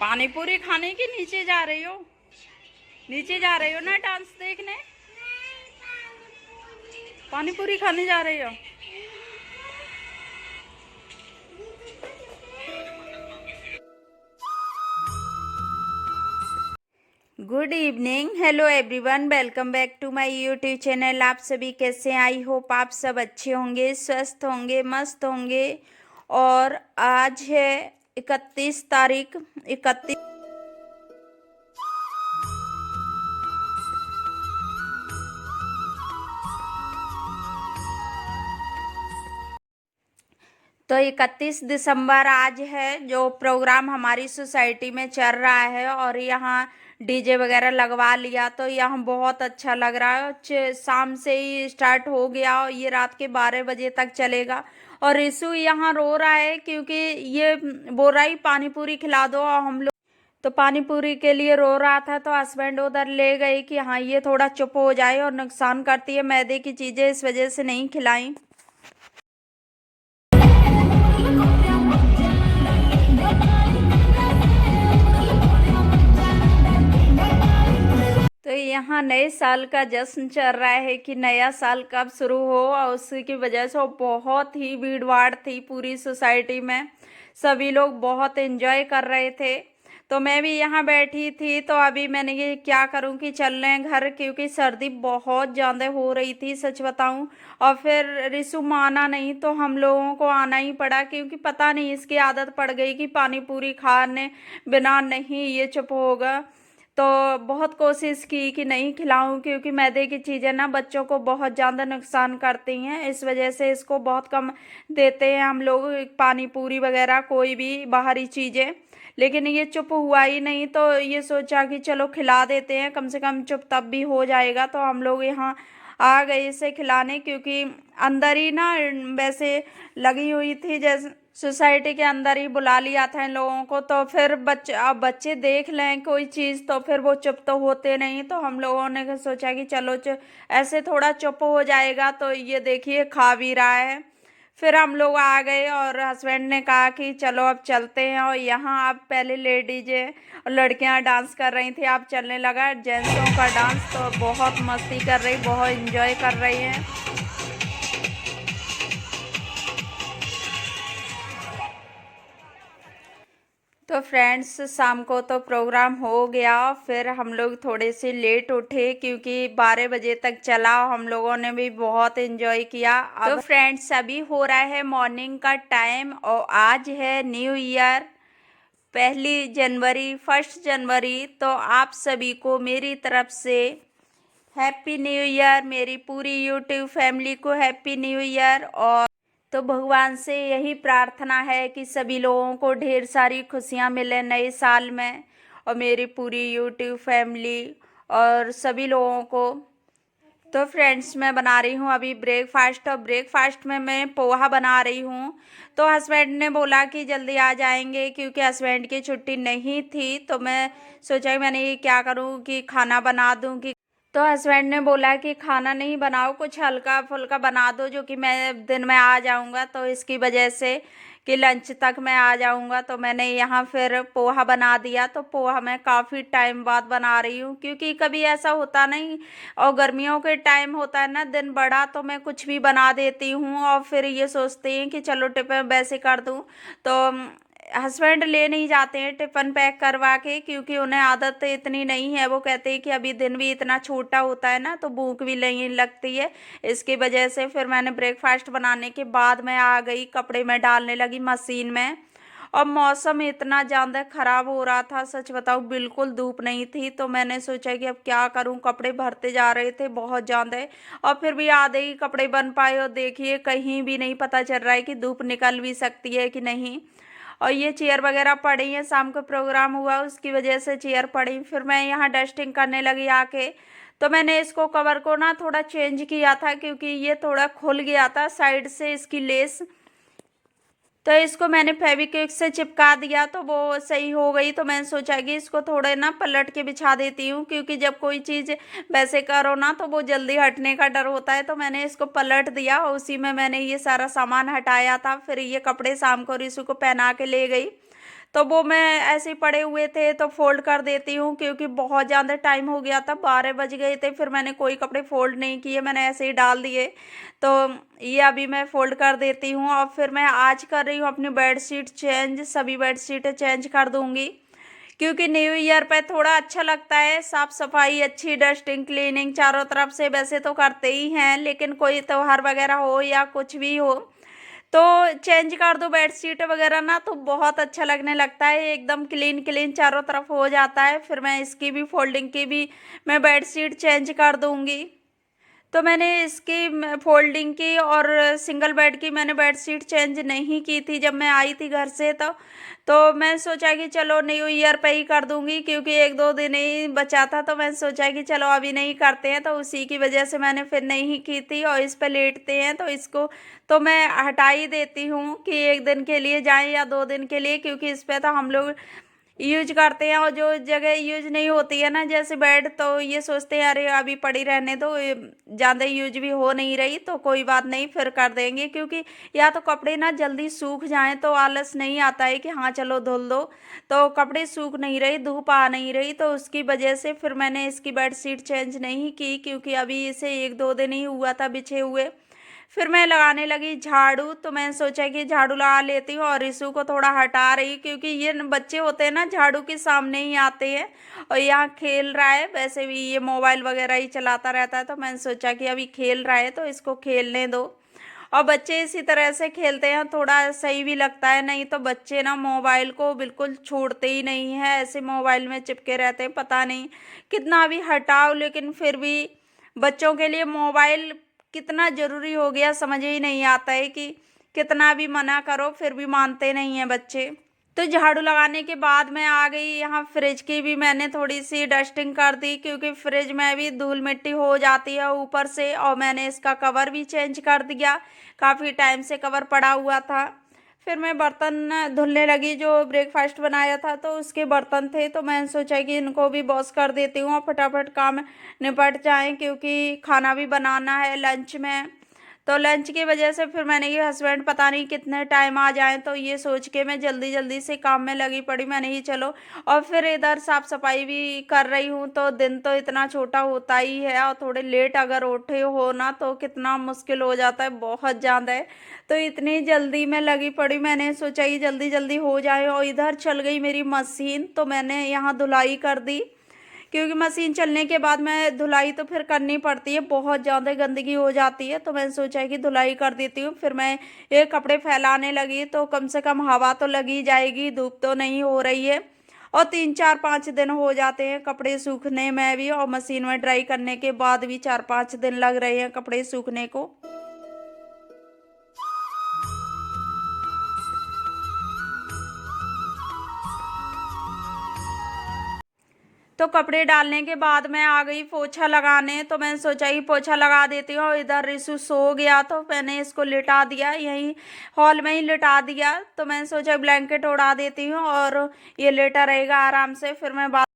पानी पूरी खाने की नीचे जा रही हो? नीचे जा रही हो ना डांस देखने? पानी पूरी खाने जा रही हो? Good evening, hello everyone, welcome back to my YouTube channel. आप सभी कैसे हैं? आई होप आप सब अच्छे होंगे, स्वस्थ होंगे, मस्त होंगे। और आज है 31 तारीख। 31 तो 31 दिसंबर आज है। जो प्रोग्राम हमारी सोसाइटी में चल रहा है और यहाँ डीजे वगैरह लगवा लिया, तो यहाँ बहुत अच्छा लग रहा है। शाम से ही स्टार्ट हो गया और ये रात के 12 बजे तक चलेगा। और रिशु यहाँ रो रहा है क्योंकि ये बोल रहा है पानी पूरी खिला दो, और हम लोग तो पानी पूरी के लिए रो रहा था। तो हस्बैंड उधर ले गए कि हाँ ये थोड़ा चुप हो जाए, और नुकसान करती है मैदे की चीज़ें, इस वजह से नहीं खिलाई। तो यहाँ नए साल का जश्न चल रहा है कि नया साल कब शुरू हो, और उसकी वजह से बहुत ही भीड़ भाड़ थी पूरी सोसाइटी में। सभी लोग बहुत एंजॉय कर रहे थे। तो मैं भी यहाँ बैठी थी। तो अभी मैंने ये क्या करूँ कि चल रहे हैं घर, क्योंकि सर्दी बहुत ज़्यादा हो रही थी, सच बताऊँ। और फिर रिशु माना नहीं तो हम लोगों को आना ही पड़ा, क्योंकि पता नहीं इसकी आदत पड़ गई कि पानी पूरी खाने बिना नहीं ये चुप होगा। तो बहुत कोशिश की कि नहीं खिलाऊं, क्योंकि मैदे की चीज़ें ना बच्चों को बहुत ज़्यादा नुकसान करती हैं, इस वजह से इसको बहुत कम देते हैं हम लोग, पानी पूरी वगैरह कोई भी बाहरी चीज़ें। लेकिन ये चुप हुआ ही नहीं, तो ये सोचा कि चलो खिला देते हैं, कम से कम चुप तब भी हो जाएगा। तो हम लोग यहाँ आ गए इसे खिलाने, क्योंकि अंदर ही ना वैसे लगी हुई थी, जैसे सोसाइटी के अंदर ही बुला लिया था इन लोगों को। तो फिर बच्चे, अब बच्चे देख लें कोई चीज़ तो फिर वो चुप तो होते नहीं। तो हम लोगों ने सोचा कि चलो ऐसे थोड़ा चुप हो जाएगा। तो ये देखिए खा भी रहा है। फिर हम लोग आ गए और हस्बैंड ने कहा कि चलो अब चलते हैं। और यहाँ अब पहले लेडीज और लड़कियाँ डांस कर रही थी, अब चलने लगा जेंट्सों का डांस। तो बहुत मस्ती कर रही, बहुत इंजॉय कर रही हैं। तो फ्रेंड्स, शाम को तो प्रोग्राम हो गया। फिर हम लोग थोड़े से लेट उठे, क्योंकि 12 बजे तक चला। हम लोगों ने भी बहुत एंजॉय किया। तो फ्रेंड्स, अभी हो रहा है मॉर्निंग का टाइम, और आज है न्यू ईयर, 1 जनवरी, 1 जनवरी। तो आप सभी को मेरी तरफ से हैप्पी न्यू ईयर, मेरी पूरी यूट्यूब फैमिली को हैप्पी न्यू ईयर। और तो भगवान से यही प्रार्थना है कि सभी लोगों को ढेर सारी खुशियां मिले नए साल में, और मेरी पूरी यूट्यूब फैमिली और सभी लोगों को। तो फ्रेंड्स, मैं बना रही हूँ अभी ब्रेकफास्ट, और ब्रेकफास्ट में मैं पोहा बना रही हूँ। तो हस्बैंड ने बोला कि जल्दी आ जाएंगे, क्योंकि हस्बैंड की छुट्टी नहीं थी। तो मैं सोचा कि मैंने ये क्या करूँ कि खाना बना दूँ। कि तो हस्बैंड ने बोला कि खाना नहीं बनाओ, कुछ हल्का फुल्का बना दो, जो कि मैं दिन में आ जाऊंगा, तो इसकी वजह से कि लंच तक मैं आ जाऊंगा। तो मैंने यहाँ फिर पोहा बना दिया। तो पोहा मैं काफ़ी टाइम बाद बना रही हूँ, क्योंकि कभी ऐसा होता नहीं, और गर्मियों के टाइम होता है ना दिन बड़ा, तो मैं कुछ भी बना देती हूँ। और फिर ये सोचते हैं कि चलो टिफिन वैसे कर दूँ। तो हस्बैंड ले नहीं जाते हैं टिफ़िन पैक करवा के, क्योंकि उन्हें आदत इतनी नहीं है। वो कहते हैं कि अभी दिन भी इतना छोटा होता है ना, तो भूख भी नहीं लगती है। इसकी वजह से फिर मैंने ब्रेकफास्ट बनाने के बाद मैं आ गई, कपड़े में डालने लगी मशीन में। और मौसम इतना ज़्यादा ख़राब हो रहा था, सच बताऊँ बिल्कुल धूप नहीं थी। तो मैंने सोचा कि अब क्या करूँ, कपड़े भरते जा रहे थे बहुत ज़्यादा, और फिर भी आधे ही कपड़े बन पाए। और देखिए कहीं भी नहीं पता चल रहा है कि धूप निकल भी सकती है कि नहीं। और ये चेयर वगैरह पड़ी हैं, शाम को प्रोग्राम हुआ उसकी वजह से चेयर पड़ी। फिर मैं यहाँ डस्टिंग करने लगी आके। तो मैंने इसको कवर को ना थोड़ा चेंज किया था, क्योंकि ये थोड़ा खुल गया था साइड से इसकी लेस। तो इसको मैंने फेविक्विक से चिपका दिया, तो वो सही हो गई। तो मैंने सोचा कि इसको थोड़े ना पलट के बिछा देती हूँ, क्योंकि जब कोई चीज़ वैसे करो ना तो वो जल्दी हटने का डर होता है। तो मैंने इसको पलट दिया, और उसी में मैंने ये सारा सामान हटाया था। फिर ये कपड़े शाम को रिशु को पहना के ले गई। तो वो मैं ऐसे ही पड़े हुए थे तो फोल्ड कर देती हूँ, क्योंकि बहुत ज़्यादा टाइम हो गया था, 12 बज गए थे। फिर मैंने कोई कपड़े फोल्ड नहीं किए, मैंने ऐसे ही डाल दिए। तो ये अभी मैं फोल्ड कर देती हूँ और फिर मैं आज कर रही हूँ अपनी बेडशीट चेंज, सभी बेडशीटें चेंज कर दूँगी, क्योंकि न्यू ईयर पे थोड़ा अच्छा लगता है, साफ सफाई, अच्छी डस्टिंग क्लीनिंग चारों तरफ से वैसे तो करते ही हैं, लेकिन कोई त्योहार वगैरह हो या कुछ भी हो तो चेंज कर दो बेडशीट वगैरह ना, तो बहुत अच्छा लगने लगता है, एकदम क्लीन क्लीन चारों तरफ हो जाता है। फिर मैं इसकी भी फोल्डिंग की भी मैं बेडशीट चेंज कर दूंगी। तो मैंने इसकी फोल्डिंग की और सिंगल बेड की मैंने बेडशीट चेंज नहीं की थी जब मैं आई थी घर से। तो मैं सोचा कि चलो न्यू ईयर पे ही कर दूंगी, क्योंकि 1-2 दिन ही बचा था, तो मैंने सोचा कि चलो अभी नहीं करते हैं, तो उसी की वजह से मैंने फिर नहीं की थी। और इस पे लेटते हैं तो इसको तो मैं हटा ही देती हूँ कि 1 दिन के लिए जाएं या 2 दिन के लिए, क्योंकि इस पे तो हम लोग यूज करते हैं। और जो जगह यूज नहीं होती है ना, जैसे बेड, तो ये सोचते हैं अरे अभी पड़ी रहने दो, ज़्यादा यूज भी हो नहीं रही तो कोई बात नहीं, फिर कर देंगे। क्योंकि या तो कपड़े ना जल्दी सूख जाएं तो आलस नहीं आता है कि हाँ चलो धुल दो, तो कपड़े सूख नहीं रही, धूप आ नहीं रही, तो उसकी वजह से फिर मैंने इसकी बेडशीट चेंज नहीं की, क्योंकि अभी इसे 1-2 दिन ही हुआ था बिछे हुए। फिर मैं लगाने लगी झाड़ू, तो मैंने सोचा कि झाड़ू लगा लेती हूँ और रिशु को थोड़ा हटा रही, क्योंकि ये बच्चे होते हैं ना झाड़ू के सामने ही आते हैं और यहाँ खेल रहा है, वैसे भी ये मोबाइल वगैरह ही चलाता रहता है, तो मैंने सोचा कि अभी खेल रहा है तो इसको खेलने दो। और बच्चे इसी तरह से खेलते हैं, थोड़ा सही भी लगता है, नहीं तो बच्चे ना मोबाइल को बिल्कुल छोड़ते ही नहीं है, ऐसे मोबाइल में चिपके रहते हैं, पता नहीं कितना भी हटाओ लेकिन फिर भी बच्चों के लिए मोबाइल कितना ज़रूरी हो गया समझ ही नहीं आता है कि कितना भी मना करो फिर भी मानते नहीं हैं बच्चे। तो झाड़ू लगाने के बाद मैं आ गई यहाँ, फ्रिज की भी मैंने थोड़ी सी डस्टिंग कर दी, क्योंकि फ्रिज में भी धूल मिट्टी हो जाती है ऊपर से। और मैंने इसका कवर भी चेंज कर दिया, काफ़ी टाइम से कवर पड़ा हुआ था। फिर मैं बर्तन धुलने लगी, जो ब्रेकफास्ट बनाया था तो उसके बर्तन थे, तो मैंने सोचा कि इनको भी वॉश कर देती हूँ और फटाफट काम निपट जाएं, क्योंकि खाना भी बनाना है लंच में। तो लंच की वजह से फिर मैंने कि हस्बैंड पता नहीं कितने टाइम आ जाएं, तो ये सोच के मैं जल्दी जल्दी से काम में लगी पड़ी। मैंने ही चलो, और फिर इधर साफ सफाई भी कर रही हूँ, तो दिन तो इतना छोटा होता ही है, और थोड़े लेट अगर उठे हो ना तो कितना मुश्किल हो जाता है, बहुत ज़्यादा है। तो इतनी जल्दी में लगी पड़ी, मैंने सोचा कि जल्दी जल्दी हो जाए। और इधर चल गई मेरी मशीन, तो मैंने यहाँ धुलाई कर दी, क्योंकि मशीन चलने के बाद मैं धुलाई तो फिर करनी पड़ती है, बहुत ज़्यादा गंदगी हो जाती है, तो मैंने सोचा कि धुलाई कर देती हूँ। फिर मैं ये कपड़े फैलाने लगी, तो कम से कम हवा तो लगी जाएगी, धूप तो नहीं हो रही है। और 3-4-5 दिन हो जाते हैं कपड़े सूखने में भी, और मशीन में ड्राई करने के बाद भी 4-5 दिन लग रहे हैं कपड़े सूखने को। तो कपड़े डालने के बाद मैं आ गई पोछा लगाने, तो मैंने सोचा कि पोछा लगा देती हूँ। इधर रिशु सो गया तो मैंने इसको लिटा दिया, यहीं हॉल में ही लिटा दिया। तो मैंने सोचा ब्लैंकेट उड़ा देती हूँ और ये लेटा रहेगा आराम से, फिर मैं बात।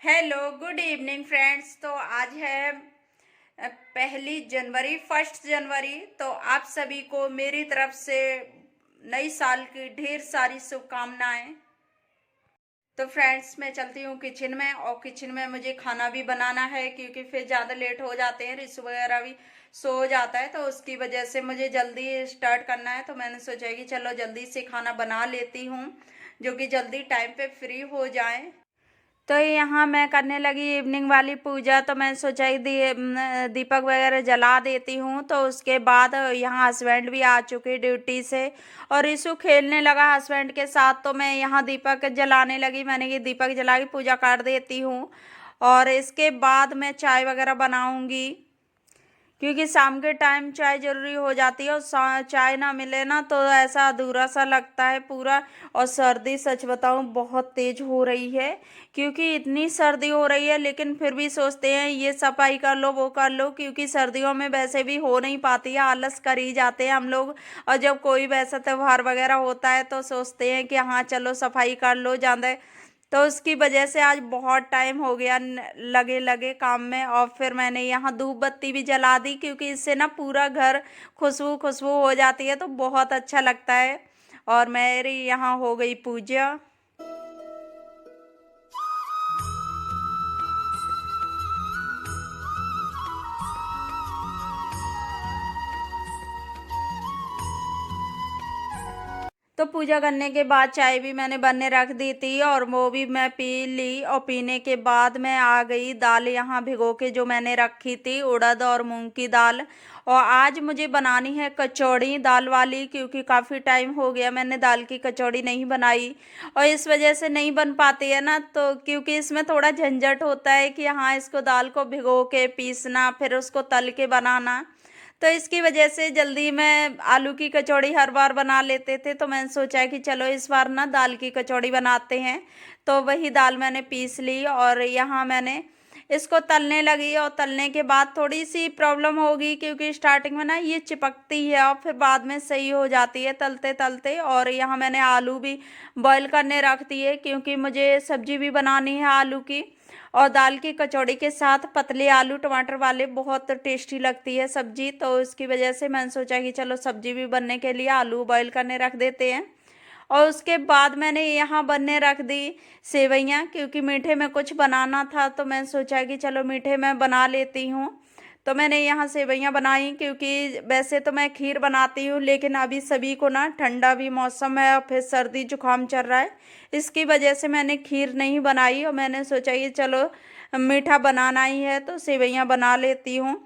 Hello, good evening friends. तो आज है 1 जनवरी, 1 जनवरी। तो आप सभी को मेरी तरफ से नई साल की ढेर सारी शुभकामनाएं। तो फ्रेंड्स मैं चलती हूँ किचन में, और किचन में मुझे खाना भी बनाना है, क्योंकि फिर ज़्यादा लेट हो जाते हैं, रिशु वगैरह भी सो जाता है, तो उसकी वजह से मुझे जल्दी स्टार्ट करना है। तो मैंने सोचा कि चलो जल्दी से खाना बना लेती हूँ, जो कि जल्दी टाइम पे फ्री हो जाए। तो यहाँ मैं करने लगी इवनिंग वाली पूजा, तो मैं सोचा ही दीपक वगैरह जला देती हूँ। तो उसके बाद यहाँ हस्बैंड भी आ चुके ड्यूटी से, और रिशु खेलने लगा हस्बैंड के साथ, तो मैं यहाँ दीपक जलाने लगी। मैंने ये दीपक जला के पूजा कर देती हूँ, और इसके बाद मैं चाय वगैरह बनाऊँगी, क्योंकि शाम के टाइम चाय ज़रूरी हो जाती है, और चाय ना मिले ना तो ऐसा अधूरा सा लगता है पूरा। और सर्दी सच बताऊं बहुत तेज़ हो रही है, क्योंकि इतनी सर्दी हो रही है, लेकिन फिर भी सोचते हैं ये सफाई कर लो वो कर लो, क्योंकि सर्दियों में वैसे भी हो नहीं पाती है, आलस कर ही जाते हैं हम लोग। और जब कोई वैसा त्यौहार वगैरह होता है तो सोचते हैं कि हाँ चलो सफाई कर लो ज़्यादा। तो उसकी वजह से आज बहुत टाइम हो गया लगे लगे काम में। और फिर मैंने यहाँ धूप बत्ती भी जला दी, क्योंकि इससे ना पूरा घर खुशबू खुशबू हो जाती है, तो बहुत अच्छा लगता है। और मेरी यहाँ हो गई पूजा। तो पूजा करने के बाद चाय भी मैंने बनने रख दी थी और वो भी मैं पी ली। और पीने के बाद मैं आ गई दाल यहाँ भिगो के जो मैंने रखी थी, उड़द और मूंग की दाल। और आज मुझे बनानी है कचौड़ी दाल वाली, क्योंकि काफ़ी टाइम हो गया मैंने दाल की कचौड़ी नहीं बनाई। और इस वजह से नहीं बन पाती है ना, तो क्योंकि इसमें थोड़ा झंझट होता है कि हाँ इसको दाल को भिगो के पीसना, फिर उसको तल के बनाना। तो इसकी वजह से जल्दी में आलू की कचौड़ी हर बार बना लेते थे, तो मैंने सोचा कि चलो इस बार ना दाल की कचौड़ी बनाते हैं। तो वही दाल मैंने पीस ली और यहाँ मैंने इसको तलने लगी। और तलने के बाद थोड़ी सी प्रॉब्लम होगी, क्योंकि स्टार्टिंग में ना ये चिपकती है और फिर बाद में सही हो जाती है तलते तलते। और यहाँ मैंने आलू भी बॉईल करने रख दिए, क्योंकि मुझे सब्जी भी बनानी है आलू की। और दाल की कचौड़ी के साथ पतले आलू टमाटर वाले बहुत टेस्टी लगती है सब्जी, तो इसकी वजह से मैंने सोचा कि चलो सब्जी भी बनने के लिए आलू बॉईल करने रख देते हैं। और उसके बाद मैंने यहाँ बनने रख दी सेवइयाँ, क्योंकि मीठे में कुछ बनाना था, तो मैंने सोचा कि चलो मीठे में बना लेती हूँ। तो मैंने यहाँ सेवइयाँ बनाई, क्योंकि वैसे तो मैं खीर बनाती हूँ, लेकिन अभी सभी को ना ठंडा भी मौसम है और फिर सर्दी जुकाम चल रहा है, इसकी वजह से मैंने खीर नहीं बनाई। और मैंने सोचा कि चलो मीठा बनाना ही है तो सेवइयाँ बना लेती हूँ।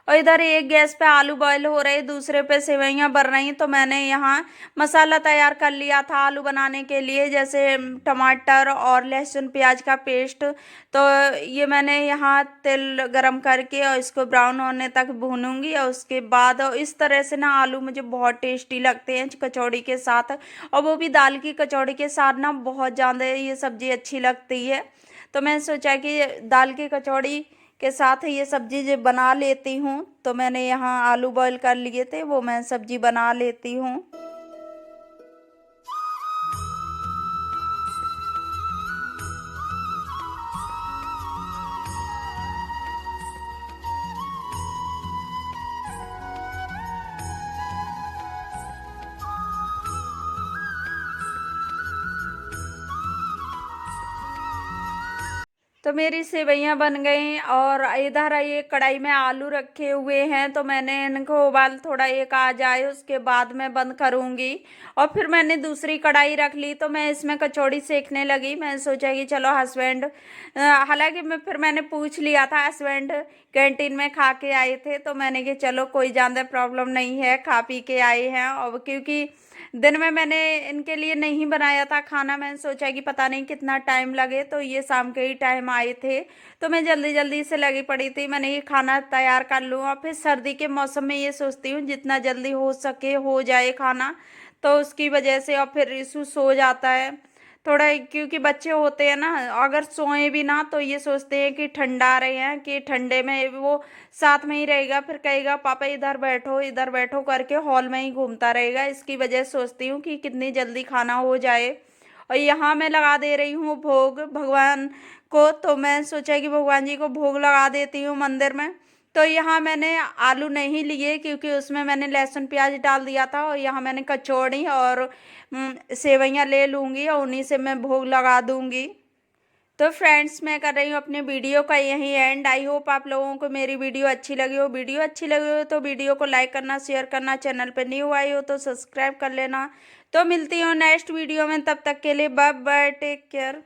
और इधर एक गैस पे आलू बॉयल हो रहे, दूसरे पे सेवइयाँ बन रही। तो मैंने यहाँ मसाला तैयार कर लिया था आलू बनाने के लिए, जैसे टमाटर और लहसुन प्याज का पेस्ट। तो ये मैंने यहाँ तेल गरम करके और इसको ब्राउन होने तक भूनूंगी। और उसके बाद और इस तरह से ना आलू मुझे बहुत टेस्टी लगते हैं कचौड़ी के साथ, और वो भी दाल की कचौड़ी के साथ ना बहुत ज़्यादा ये सब्ज़ी अच्छी लगती है। तो मैंने सोचा कि दाल की कचौड़ी के साथ ये सब्जी जो बना लेती हूँ। तो मैंने यहाँ आलू बॉईल कर लिए थे, वो मैं सब्जी बना लेती हूँ। तो मेरी सेवइयाँ बन गई और इधर ये कढ़ाई में आलू रखे हुए हैं, तो मैंने इनको उबाल थोड़ा एक आ जाए उसके बाद मैं बंद करूँगी। और फिर मैंने दूसरी कढ़ाई रख ली, तो मैं इसमें कचौड़ी सेकने लगी। मैंने सोचा कि चलो हस्बैंड, हालांकि मैंने पूछ लिया था, हस्बैंड कैंटीन में खा के आए थे, तो मैंने कि चलो कोई ज़्यादा प्रॉब्लम नहीं है, खा पी के आए हैं। और क्योंकि दिन में मैंने इनके लिए नहीं बनाया था खाना, मैंने सोचा कि पता नहीं कितना टाइम लगे, तो ये शाम के ही टाइम आए थे, तो मैं जल्दी जल्दी से लगी पड़ी थी मैंने ये खाना तैयार कर लूँ। और फिर सर्दी के मौसम में ये सोचती हूँ जितना जल्दी हो सके हो जाए खाना, तो उसकी वजह से। और फिर रिसू सो जाता है थोड़ा, क्योंकि बच्चे होते हैं ना, अगर सोए भी ना तो ये सोचते हैं कि ठंडा आ रहे हैं, कि ठंडे में वो साथ में ही रहेगा, फिर कहेगा पापा इधर बैठो करके हॉल में ही घूमता रहेगा। इसकी वजह से सोचती हूँ कि कितनी जल्दी खाना हो जाए। और यहाँ मैं लगा दे रही हूँ भोग भगवान को, तो मैं सोचा कि भगवान जी को भोग लगा देती हूँ मंदिर में। तो यहाँ मैंने आलू नहीं लिए, क्योंकि उसमें मैंने लहसुन प्याज डाल दिया था। और यहाँ मैंने कचौड़ी और सेवइयाँ ले लूँगी और उन्हीं से मैं भोग लगा दूँगी। तो फ्रेंड्स, मैं कर रही हूँ अपने वीडियो का यही एंड। आई होप आप लोगों को मेरी वीडियो अच्छी लगी हो। वीडियो अच्छी लगी हो तो वीडियो को लाइक करना, शेयर करना, चैनल पर न्यू आई हो तो सब्सक्राइब कर लेना। तो मिलती हूँ नेक्स्ट वीडियो में, तब तक के लिए बाय बाय, टेक केयर।